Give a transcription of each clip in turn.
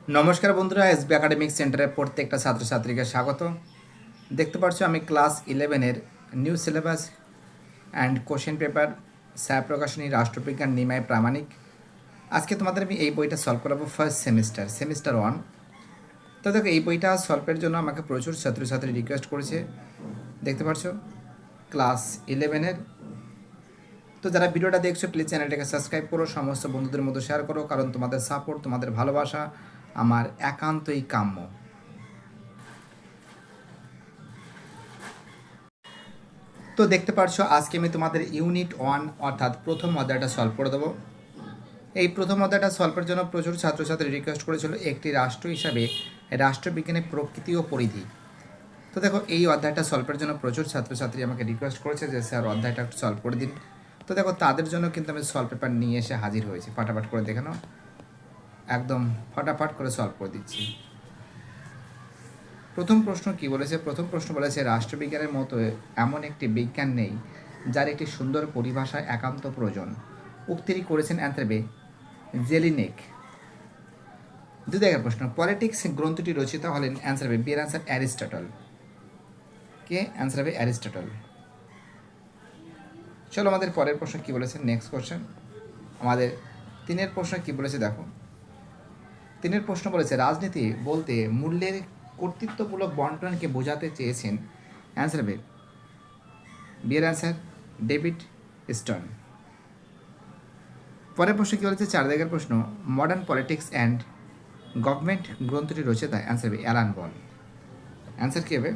নমস্কার বন্ধুরা, SB academic সেন্টারের প্রত্যেকটা ছাত্রছাত্রীকে স্বাগত। দেখতে পাচ্ছ আমি ক্লাস 11-এর new syllabus and question paper sir প্রকাশনী রাষ্ট্রবিজ্ঞান নিমাই প্রামাণিক। আজকে তোমাদের আমি এই বইটা সলভ করাবো ফার্স্ট সেমিস্টার 1। তো দেখো, এই বইটা সলভের জন্য আমাকে প্রচুর ছাত্রছাত্রী রিকোয়েস্ট করেছে। দেখতে পাচ্ছ ক্লাস 11-এর। তো যারা ভিডিওটা দেখছো প্লিজ চ্যানেলটাকে সাবস্ক্রাইব করো, সমস্ত বন্ধুদের মধ্যে শেয়ার করো, কারণ তোমাদের সাপোর্ট, তোমাদের ভালোবাসা আমার একান্তই কাম্য। তো দেখতে পাচ্ছ আজকে আমি তোমাদের ইউনিট 1 অর্থাৎ প্রথম অধ্যায়টা সলভ করে দেবো। এই প্রথম অধ্যায়টা সলভের জন্য প্রচুর ছাত্রছাত্রী রিকোয়েস্ট করেছিল একটি রাষ্ট্র হিসাবে রাষ্ট্রবিজ্ঞানের প্রকৃতি ও পরিধি। তো দেখো, এই অধ্যায়টা সলভের জন্য প্রচুর ছাত্রছাত্রী আমাকে রিকোয়েস্ট করেছে যে স্যার অধ্যায়টা একটু সলভ করে দিন। তো দেখো, তাদের জন্য কিন্তু আমি সলভ পেপার নিয়ে এসে হাজির হয়েছি। ফাটাফাট করে দেখে নাও, একদম ফটাফট করে সলভ করে দিচ্ছি। প্রথম প্রশ্ন কি বলেছে? প্রথম প্রশ্ন বলেছে রাষ্ট্রবিজ্ঞানের মতো এমন একটি বিজ্ঞান নেই যার একটি সুন্দর পরিভাষায় একান্ত প্রয়োজন। উক্তিটি করেছেন অ্যান্সার জেলিনেক। দুই দাগের প্রশ্ন, পলিটিক্স গ্রন্থটি রচিত হলেন অ্যান্সার বিয়ের অ্যান্সার অ্যারিস্টটল। কে? Answer Aristotle. চলো আমাদের পরের প্রশ্ন কি বলেছে, নেক্সট কোশ্চেন। আমাদের তিনের প্রশ্ন কি বলেছে দেখো। তিনের প্রশ্ন বলেছে রাজনীতি বলতে মূল্যের কর্তৃত্বমূলক বন্টনকে বোঝাতে চেয়েছেন অ্যান্সার বিয়ের অ্যান্সার ডেভিড স্টোন। পরের প্রশ্ন কী বলেছে? চার দাগের প্রশ্ন, মডার্ন পলিটিক্স অ্যান্ড গভর্নমেন্ট গ্রন্থটি রচয়িতা অ্যান্সার অ্যালান বল। অ্যান্সার কী হবে?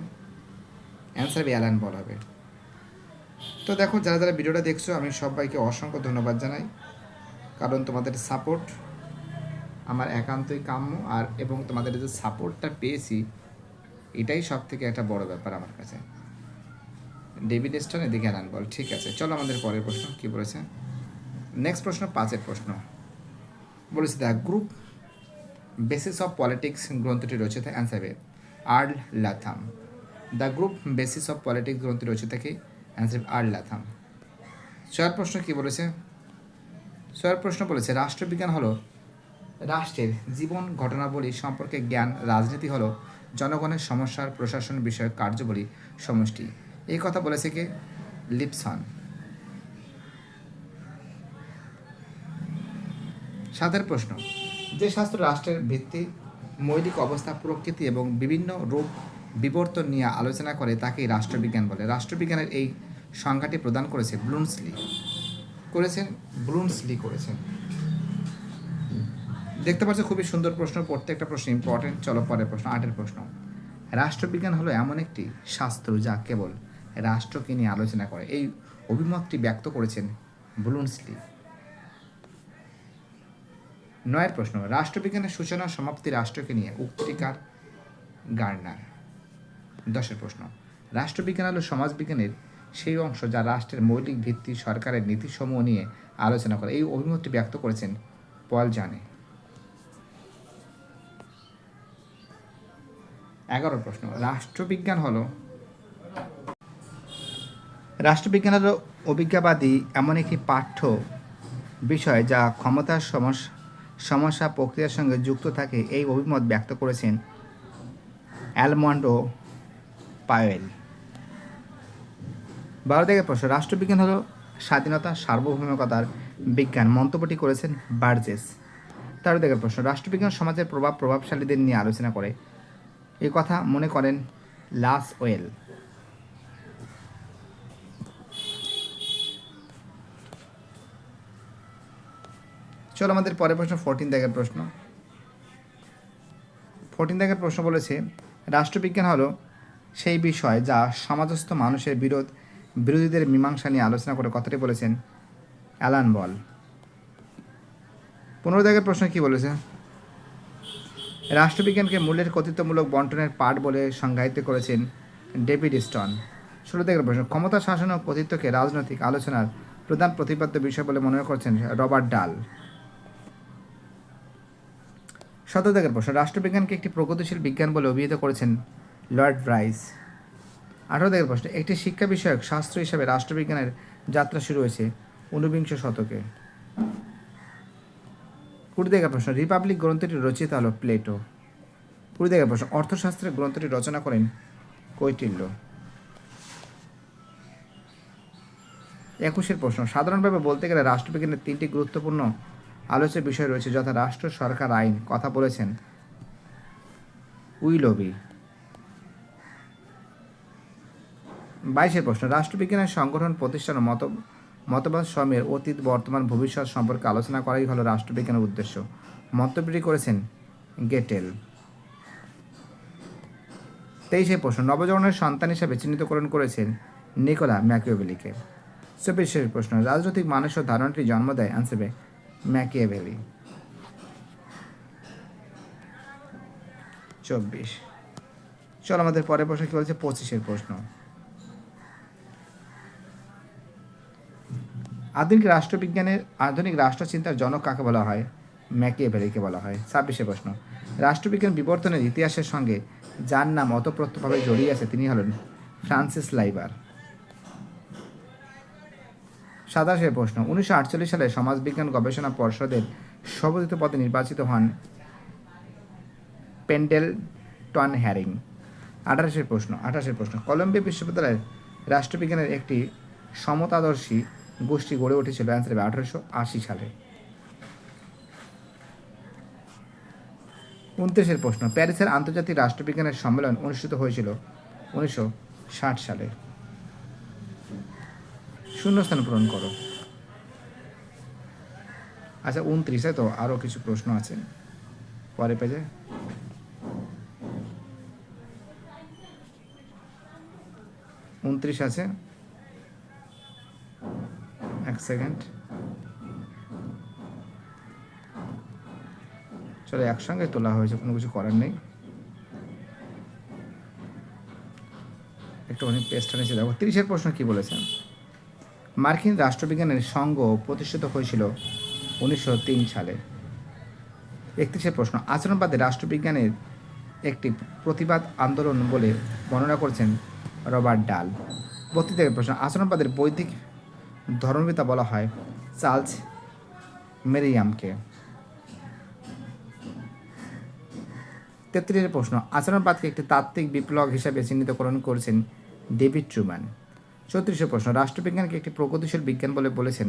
অ্যান্সার অ্যালান বল হবে। তো দেখো, যারা যারা ভিডিওটা দেখছো আমি সবাইকে অসংখ্য ধন্যবাদ জানাই, কারণ তোমাদের সাপোর্ট আমার একান্তই কাম্য। আর এবং তোমাদের যে সাপোর্টটা পেয়েছি এটাই সব থেকে একটা বড় ব্যাপার আমার কাছে। ডেভিড স্টোন, এদিকে অ্যালান বল। ঠিক আছে, চলো আমাদের পরের প্রশ্ন কী বলেছে। নেক্সট প্রশ্ন, পাঁচের প্রশ্ন বলেছে the group basis of politics গ্রন্থটি রচিত answer Earl Latham. The group basis of politics গ্রন্থটি রচিত কি? Answer Earl Latham. ছয়ের প্রশ্ন কি বলেছে? ছয়ের প্রশ্ন বলেছে রাষ্ট্রবিজ্ঞান হলো রাষ্ট্রের জীবন ঘটনাবলী সম্পর্কে জ্ঞান, রাজনীতি হলো জনগণের সমস্যার প্রশাসন বিষয়ক কার্যবলী সমষ্টি। এই কথা বলেছে কে? লিপসন। সাতের প্রশ্ন, যে শাস্ত্র রাষ্ট্রের ভিত্তি, মৌলিক অবস্থা, প্রকৃতি এবং বিভিন্ন রূপ বিবর্তন নিয়ে আলোচনা করে তাকেই রাষ্ট্রবিজ্ঞান বলে। রাষ্ট্রবিজ্ঞানের এই সংজ্ঞাটি প্রদান করেছে ব্লুমসলি। করেছেন। দেখতে পাচ্ছ খুবই সুন্দর প্রশ্ন, প্রত্যেকটা প্রশ্ন ইম্পর্টেন্ট। চলো পরের প্রশ্ন, আটের প্রশ্ন। রাষ্ট্রবিজ্ঞান হলো এমন একটি শাস্ত্র যা কেবল রাষ্ট্রকে নিয়ে আলোচনা করে। এই অভিমতটি ব্যক্ত করেছেন ব্লুমসলি। নয়ের প্রশ্ন, রাষ্ট্রবিজ্ঞানের সূচনা সমাপ্তি রাষ্ট্রকে নিয়ে, উক্তিটি কার? গার্নার। 10 প্রশ্ন, রাষ্ট্রবিজ্ঞান হলো সমাজবিজ্ঞানের সেই অংশ যা রাষ্ট্রের মৌলিক ভিত্তি, সরকারের নীতিসমূহ নিয়ে আলোচনা করে। এই অভিমতটি ব্যক্ত করেছেন পল জানে। 11 প্রশ্ন, রাষ্ট্রবিজ্ঞান হলো অভিজ্ঞাবাদী এমন একটি পাঠ্য বিষয় যা ক্ষমতার সমস্যা প্রক্রিয়ার সঙ্গে যুক্ত থাকে। এই অভিমত ব্যক্ত করেছেন অ্যালমন্ডো পাওয়েল। 12 থেকে প্রশ্ন, রাষ্ট্রবিজ্ঞান হলো স্বাধীনতা সার্বভৌমিকতার বিজ্ঞান। মন্তব্যটি করেছেন বার্জেস। 13 থেকে প্রশ্ন, রাষ্ট্রবিজ্ঞান সমাজের প্রভাবশালীদের নিয়ে আলোচনা করে। এই কথা মনে করেন লাস ওয়েল। চলো আমাদের পরের প্রশ্ন 14 দাগের প্রশ্ন। 14 দাগের প্রশ্ন বলেছে রাষ্ট্রবিজ্ঞান হলো সেই বিষয় যা সমাজস্থ মানুষের বিরোধীদের মীমাংসা নিয়ে আলোচনা করে। কথাটি বলেছেন অ্যালান বল। 15 দাগের প্রশ্ন কি বলেছে? রাষ্ট্রবিজ্ঞানকে মূল্যের কর্তৃত্বমূলক বন্টনের পাঠ বলে সংজ্ঞায়িত করেছেন ডেভিড স্টোন। 16 দাগের প্রশ্ন, ক্ষমতা শাসন ও কর্তৃত্বকে রাজনৈতিক আলোচনার প্রধান প্রতিপাদ্য বিষয় বলে মনে করছেন রবার্ট ডাল। 17 দাগের প্রশ্ন, রাষ্ট্রবিজ্ঞানকে একটি প্রগতিশীল বিজ্ঞান বলে অভিহিত করেছেন লর্ড ব্রাইস। 18 দাগের প্রশ্ন, একটি শিক্ষা বিষয়ক শাস্ত্র হিসাবে রাষ্ট্রবিজ্ঞানের যাত্রা শুরু হয়েছে 19বিংশ শতকে। কুড়ি দাগের প্রশ্ন রিপাবলিক গ্রন্থটি রচিত হলো প্লেটো। কুড়ি দাগের প্রশ্ন অর্থশাস্ত্রের গ্রন্থটি রচনা করেন কৈটিল্য। 21 প্রশ্ন সাধারণভাবে বলতে গেলে রাষ্ট্রবিজ্ঞানের 3টি গুরুত্বপূর্ণ আলোচ্য বিষয় রয়েছে যথা রাষ্ট্র, সরকার, আইন। কথা বলেছেন উইলবি। 22 প্রশ্ন রাষ্ট্রবিজ্ঞানের সংগঠন, প্রতিষ্ঠান ও মতবাদ সমূহের অতীত, বর্তমান, ভবিষ্যৎ সম্পর্কে আলোচনা করাই হলো রাষ্ট্রবিজ্ঞানের উদ্দেশ্য। মন্তব্যটি করেছেন গেটেল। 23 প্রশ্ন নবজন্মের সন্তান হিসাবে চিহ্নিতকরণ করেছেন নিকোলা ম্যাকিয়াভেলিকে। 24 প্রশ্ন রাজনৈতিক মানুষ ও ধারণাটি জন্ম দেয় আনসাবে ম্যাকিয়াভেলি। 24 চলো আমাদের পরের প্রশ্ন কি বলছে 25 প্রশ্ন আধুনিক রাষ্ট্রচিন্তার জনক কাকে বলা হয়? ম্যাকিয়াভেলিকে বলা হয়। 26 প্রশ্ন রাষ্ট্রবিজ্ঞান বিবর্তনের ইতিহাসের সঙ্গে যার নাম অতপ্রত্যভাবে জড়িয়ে আছে তিনি হলেন ফ্রান্সিস লাইবার। 27 প্রশ্ন 1948 সালে সমাজবিজ্ঞান গবেষণা পর্ষদের সভাপতি পদে নির্বাচিত হন পেন্ডেলটন হ্যারিং। 28 প্রশ্ন কলম্বিয়া বিশ্ববিদ্যালয়ের রাষ্ট্রবিজ্ঞানের একটি সমতাদর্শী গোষ্ঠী গড়ে উঠেছিল অ্যান্সার 1880 সালে। 29 প্রশ্ন প্যারিসের আন্তর্জাতিক রাষ্ট্রবিজ্ঞানের সম্মেলন অনুষ্ঠিত হয়েছিল 1960 সালে। শূন্যস্থান পূরণ করো। আচ্ছা 29 তো আরও কিছু প্রশ্ন আছে পরে পেজে। 29 আছে, এক সেকেন্ড, চলো একসঙ্গে তোলা হয়েছে, কোনো কিছু করার নেই। একটুখানি পেজটা নিচে দেখো। 30 প্রশ্ন কি বলেছেন? মার্কিন রাষ্ট্রবিজ্ঞানের সংঘ প্রতিষ্ঠিত হয়েছিল 1903 সালে। 31 প্রশ্ন আচরণবাদী রাষ্ট্রবিজ্ঞানের একটি প্রতিবাদ আন্দোলন বলে বর্ণনা করেছেন রবার্ট ডাল। 32 প্রশ্ন আচরণবাদের বৈদিক ধর্মপিতা বলা হয় চার্লস মেরিয়ামকে। 33 প্রশ্ন আচরণবাদকে একটি তাত্ত্বিক বিপ্লব হিসাবে চিহ্নিতকরণ করেছেন ডেভিড ট্রুম্যান। 34 প্রশ্ন রাষ্ট্রবিজ্ঞানকে একটি প্রগতিশীল বিজ্ঞান বলে বলেছেন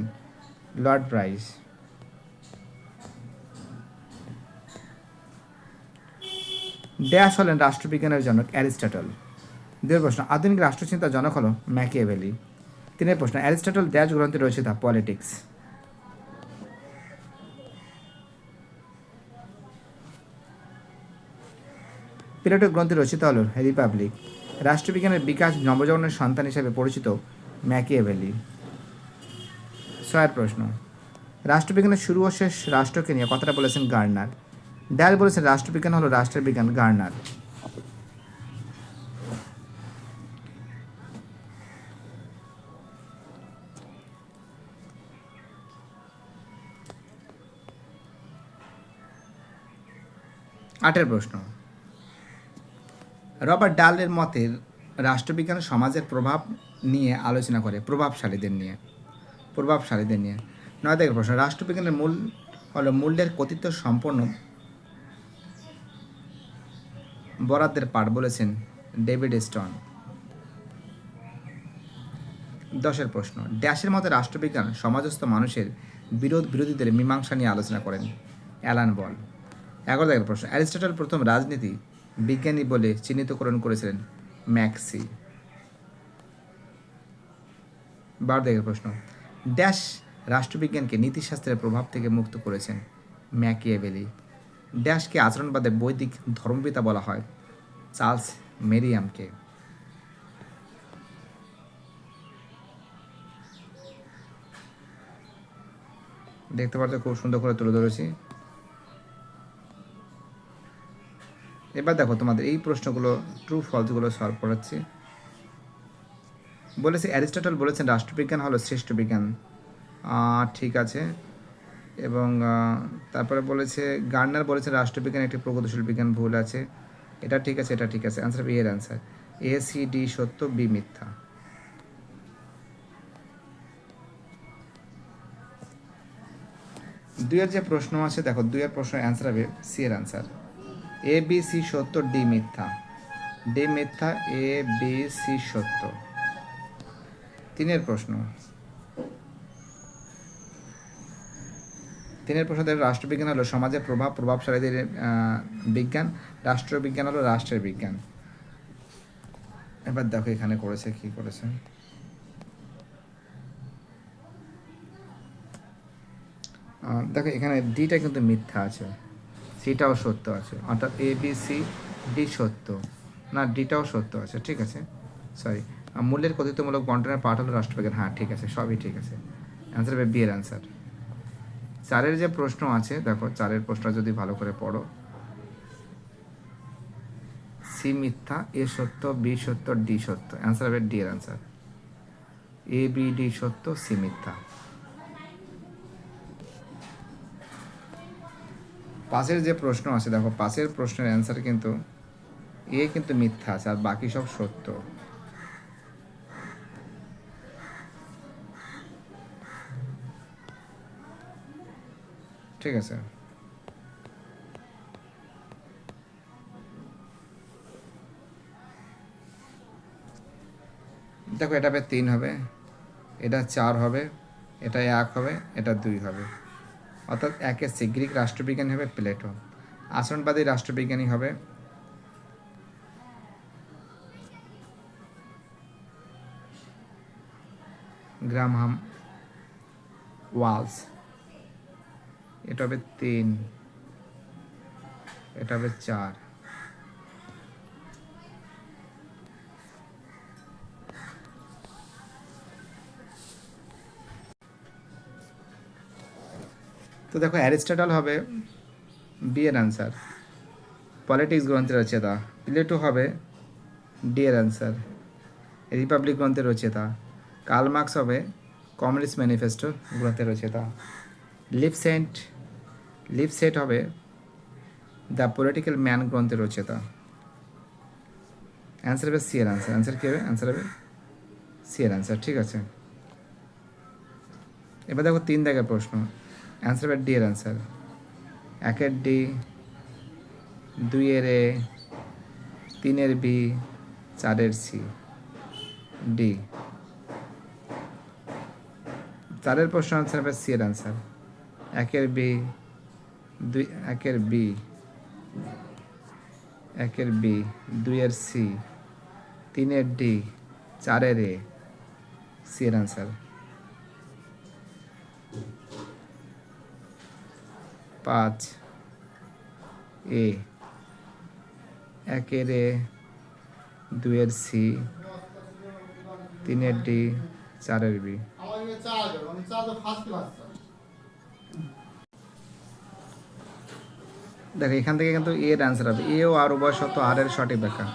লর্ড ব্রাইস। ড্যাশ হলেন রাষ্ট্রবিজ্ঞানের জনক অ্যারিস্টটল। 2 প্রশ্ন আধুনিক রাষ্ট্রচিন্তার জনক হল ম্যাকিয়াভেলি। 3 প্রশ্ন অ্যারিস্টটল ড্যাশ গ্রন্থে রয়েছে দ্য পলিটিক্স। প্লেটো গ্রন্থে রচিত হল রিপাবলিক। রাষ্ট্রবিজ্ঞানের বিকাশ নবজন্মের সন্তান হিসেবে পরিচিত ম্যাকিয়াভেলি। 6 প্রশ্ন রাষ্ট্রবিজ্ঞানের শুরু ও শেষ রাষ্ট্রকে নিয়ে কথাটা বলেছেন গার্নার। ড্যাল বলেছেন রাষ্ট্রবিজ্ঞান হলো রাষ্ট্রের বিজ্ঞান, গার্নার। 8 প্রশ্ন রবার্ট ডালের মতের রাষ্ট্রবিজ্ঞান সমাজের প্রভাব নিয়ে আলোচনা করে প্রভাবশালীদের নিয়ে। 9 প্রশ্ন রাষ্ট্রবিজ্ঞানের মূল হলো মূল্যের কর্তৃত্ব সম্পন্ন বরাদ্দের পাঠ বলেছেন ডেভিড স্টোন। 10 প্রশ্ন ড্যাশের মতে রাষ্ট্রবিজ্ঞান সমাজস্থ মানুষের বিরোধীদের মীমাংসা নিয়ে আলোচনা করেন অ্যালান বল। 11 প্রশ্ন অ্যারিস্টটল প্রথম রাজনীতি বিজ্ঞানী বলে চিহ্নিতকরণ করেছিলেন ম্যাক্সি। 12 প্রশ্ন ড্যাশ রাষ্ট্রবিজ্ঞানকে নীতিশাস্ত্রের প্রভাব থেকে মুক্ত করেছেন ম্যাকিয়াভেলি। ড্যাশকে আচরণবাদের বৈদিক ধর্মপিতা বলা হয় চার্লস মেরিয়ামকে। দেখতে পাচ্ছ খুব সুন্দর করে তুলে ধরেছি। এবার দেখো তোমাদের এই প্রশ্নগুলো ট্রু ফলসগুলো সলভ করাচ্ছি। বলেছে অ্যারিস্টটল বলেছেন রাষ্ট্রবিজ্ঞান হলো শ্রেষ্ঠ বিজ্ঞান, ঠিক আছে। এবং তারপরে বলেছে গার্নার বলেছে রাষ্ট্রবিজ্ঞান একটি প্রগতিশীল বিজ্ঞান, ভুল আছে। এটা ঠিক আছে, এটা ঠিক আছে। অ্যান্সার বি এর অ্যান্সার এ সি ডি সত্য, বি মিথ্যা। দুইয়ের যে প্রশ্ন আছে দেখো, দুইয়ের প্রশ্নের অ্যান্সার হবে সি এর অ্যান্সার। এ বি সি সত্য, ডি মিথ্যা। ডি মিথ্যা, এ বি সি সত্য। তিনের প্রশ্ন, তিনের প্রশ্ন দেখো, রাষ্ট্রবিজ্ঞান হলো সমাজের প্রভাব, প্রভাবশালীদের বিজ্ঞান। রাষ্ট্রবিজ্ঞান হলো রাষ্ট্রের বিজ্ঞান। এবার দেখো এখানে করেছে, কি করেছে। দেখো এখানে ডিটা কিন্তু মিথ্যা আছে, সিটাও সত্য আছে, অর্থাৎ এ বি সি ডি সত্য না, ডিটাও সত্য আছে, ঠিক আছে। সরি, মূল্যের কথিতমূলক বন্টনের পাঠ হলো রাষ্ট্রবিজ্ঞান, হ্যাঁ ঠিক আছে, সবই ঠিক আছে। অ্যান্সার হবে বি এর অ্যান্সার। চারের যে প্রশ্ন আছে দেখো, চারের প্রশ্ন যদি ভালো করে পড়ো, সি মিথ্যা, এ সত্য, বি সত্য, ডি সত্য। অ্যান্সার হবে ডি এর অ্যান্সার। এ বি ডি সত্য, সি মিথ্যা। পাঁচের যে প্রশ্ন আছে দেখো, পাঁচের প্রশ্নের অ্যান্সার কিন্তু এ কিন্তু মিথ্যা আছে, আর বাকি সব সত্য। ঠিক আছে, দেখো এটা হবে 3 হবে, এটা 4 হবে, এটা 1 হবে, এটা 2 হবে। অর্থাৎ একের সি গ্রিক রাষ্ট্রবিজ্ঞানী হবে প্লেটো, আচরণবাদী রাষ্ট্রবিজ্ঞানী হবে গ্রাহাম ওয়ালস। এটা হবে 3, এটা হবে 4। তো দেখো অ্যারিস্টটল হবে বি এর অ্যান্সার, পলিটিক্স গ্রন্থের রচয়িতা। প্লেটো হবে ডি এর অ্যান্সার, রিপাবলিক গ্রন্থের রচয়িতা। কার্ল মার্কস হবে কমিউনিস্ট ম্যানিফেস্টো গ্রন্থের রচয়িতা। লিপসেট হবে দ্য পলিটিক্যাল ম্যান গ্রন্থের রচয়িতা। অ্যান্সার হবে সি এর অ্যান্সার। অ্যান্সার কী হবে? অ্যান্সার হবে সি এর অ্যান্সার, ঠিক আছে। এবার দেখো 3 দাগের প্রশ্ন, অ্যান্সার হবে ডি এর অ্যান্সার। 1-এর ডি, 2-এর এ, 3-এর বি, 4-এর সি, ডি। 4-এর প্রশ্ন অ্যান্সার হবে সি এর অ্যান্সার। 1-এর বি, 1-এর বি, 1-এর বি, 2-এর সি, 3-এর ডি, 4-এর এ, সি এর অ্যান্সার। 5 এ, 1-এর এ, 2-এর সি, 3-এর ডি, 4-এর বি। দেখো এখান থেকে কিন্তু এর অ্যান্সার হবে এ ও আর উভয় সত্য, আর এর সঠিক ব্যাখ্যা।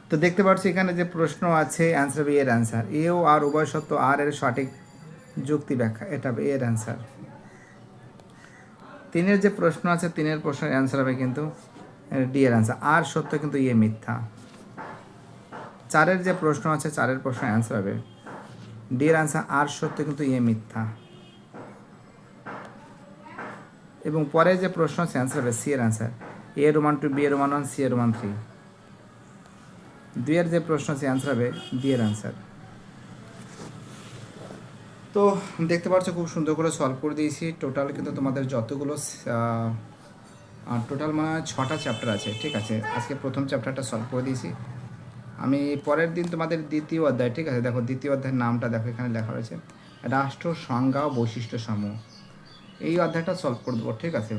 তো দেখতে পাচ্ছ এখানে যে প্রশ্ন আছে, অ্যান্সার হবে এর অ্যান্সার। এ ও আর উভয় সত্য, আর এর সঠিক যুক্তি ব্যাখ্যা, এটা হবে এর অ্যান্সার। 3-এর যে প্রশ্ন আছে, 3-এর প্রশ্নের অ্যান্সার হবে কিন্তু ডি এর অ্যান্সার, আর সত্য কিন্তু এ মিথ্যা। 4-এর যে প্রশ্ন আছে, 4-এর প্রশ্নের অ্যান্সার হবে ডি এর অ্যান্সার, আর সত্য কিন্তু এ মিথ্যা। এবং পরের যে প্রশ্ন আছে, অ্যান্সার হবে সি এর অ্যান্সার, এ রোমান 2, বি এর রোমান 1, সি এর রোমান 3। 2-এর যে প্রশ্ন আছে, অ্যান্সার হবে বি এর অ্যান্সার। তো দেখতে পাচ্ছ খুব সুন্দর করে সলভ করে দিয়েছি। টোটাল কিন্তু তোমাদের যতগুলো টোটাল মানে 6টা চ্যাপ্টার আছে, ঠিক আছে। আজকে প্রথম চ্যাপ্টারটা সলভ করে দিয়েছি। আমি পরের দিন তোমাদের দ্বিতীয় অধ্যায়, ঠিক আছে, দেখো দ্বিতীয় অধ্যায়ের নামটা দেখো এখানে লেখা রয়েছে, রাষ্ট্র সংজ্ঞা ও বৈশিষ্ট্য সমূহ। এই অধ্যায়টা সলভ করে দেবো, ঠিক আছে।